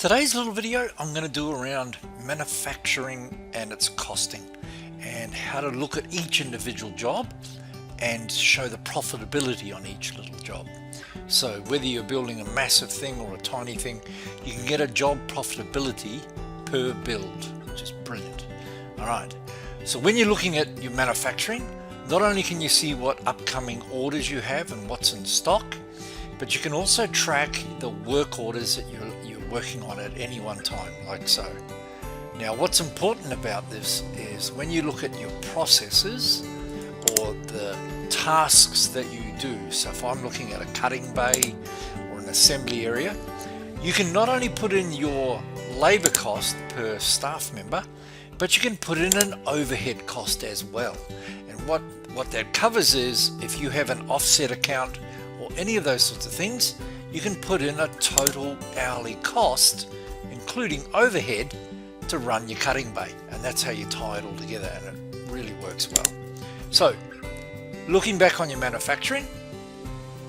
Today's little video I'm going to do around manufacturing and its costing and how to look at each individual job and show the profitability on each little job. So whether you're building a massive thing or a tiny thing, you can get a job profitability per build, which is brilliant. Alright, so when you're looking at your manufacturing, not only can you see what upcoming orders you have and what's in stock, but you can also track the work orders that you're working on at any one time, like so. Now what's important about this is when you look at your processes or the tasks that you do, so if I'm looking at a cutting bay or an assembly area, you can not only put in your labor cost per staff member, but you can put in an overhead cost as well. And what that covers is if you have an offset account or any of those sorts of things, you can put in a total hourly cost, including overhead, to run your cutting bay. And that's how you tie it all together, and it really works well. So, looking back on your manufacturing,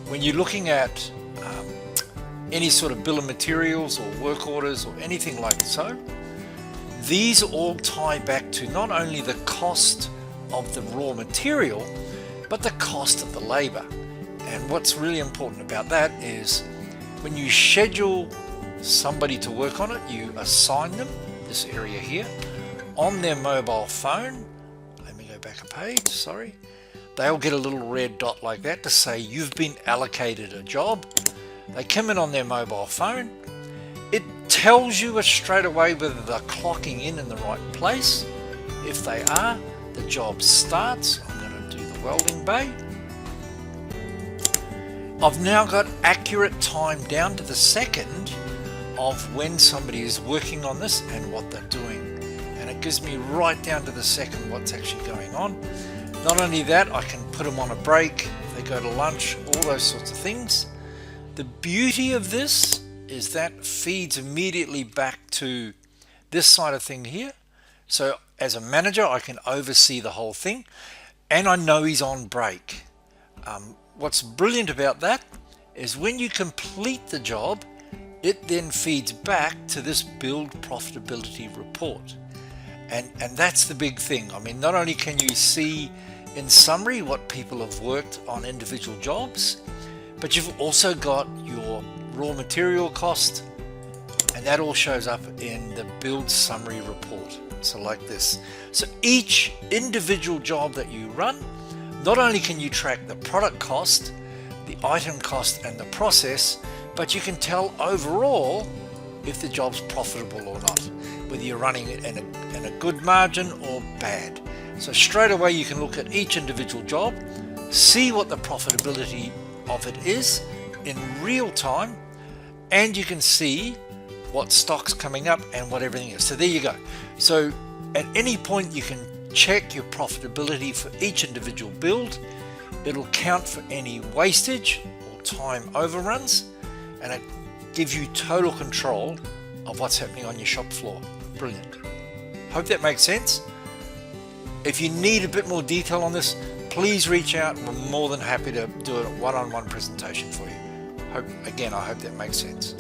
when you're looking at any sort of bill of materials or work orders or anything like so, these all tie back to not only the cost of the raw material, but the cost of the labor. And what's really important about that is when you schedule somebody to work on it, you assign them this area here on their mobile phone. Let me go back a page, sorry. They'll get a little red dot like that to say you've been allocated a job. They come in on their mobile phone. It tells you straight away whether they're clocking in the right place. If they are, the job starts. I'm going to do the welding bay. I've now got accurate time down to the second of when somebody is working on this and what they're doing. And it gives me right down to the second what's actually going on. Not only that, I can put them on a break, if they go to lunch, all those sorts of things. The beauty of this is that feeds immediately back to this side of thing here. So as a manager, I can oversee the whole thing and I know he's on break. What's brilliant about that is when you complete the job, it then feeds back to this build profitability report. And that's the big thing. I mean, not only can you see in summary what people have worked on individual jobs, but you've also got your raw material cost, and that all shows up in the build summary report. So like this. So each individual job that you run, not only can you track the product cost, the item cost and the process, but you can tell overall if the job's profitable or not, whether you're running it in a good margin or bad. So straight away you can look at each individual job, see what the profitability of it is in real time, and you can see what stock's coming up and what everything is. So there you go. So at any point you can check your profitability for each individual build. It'll count for any wastage or time overruns, and it gives you total control of what's happening on your shop floor. Brilliant. Hope that makes sense. If you need a bit more detail on this, please reach out. We're more than happy to do a one-on-one presentation for you. I hope that makes sense.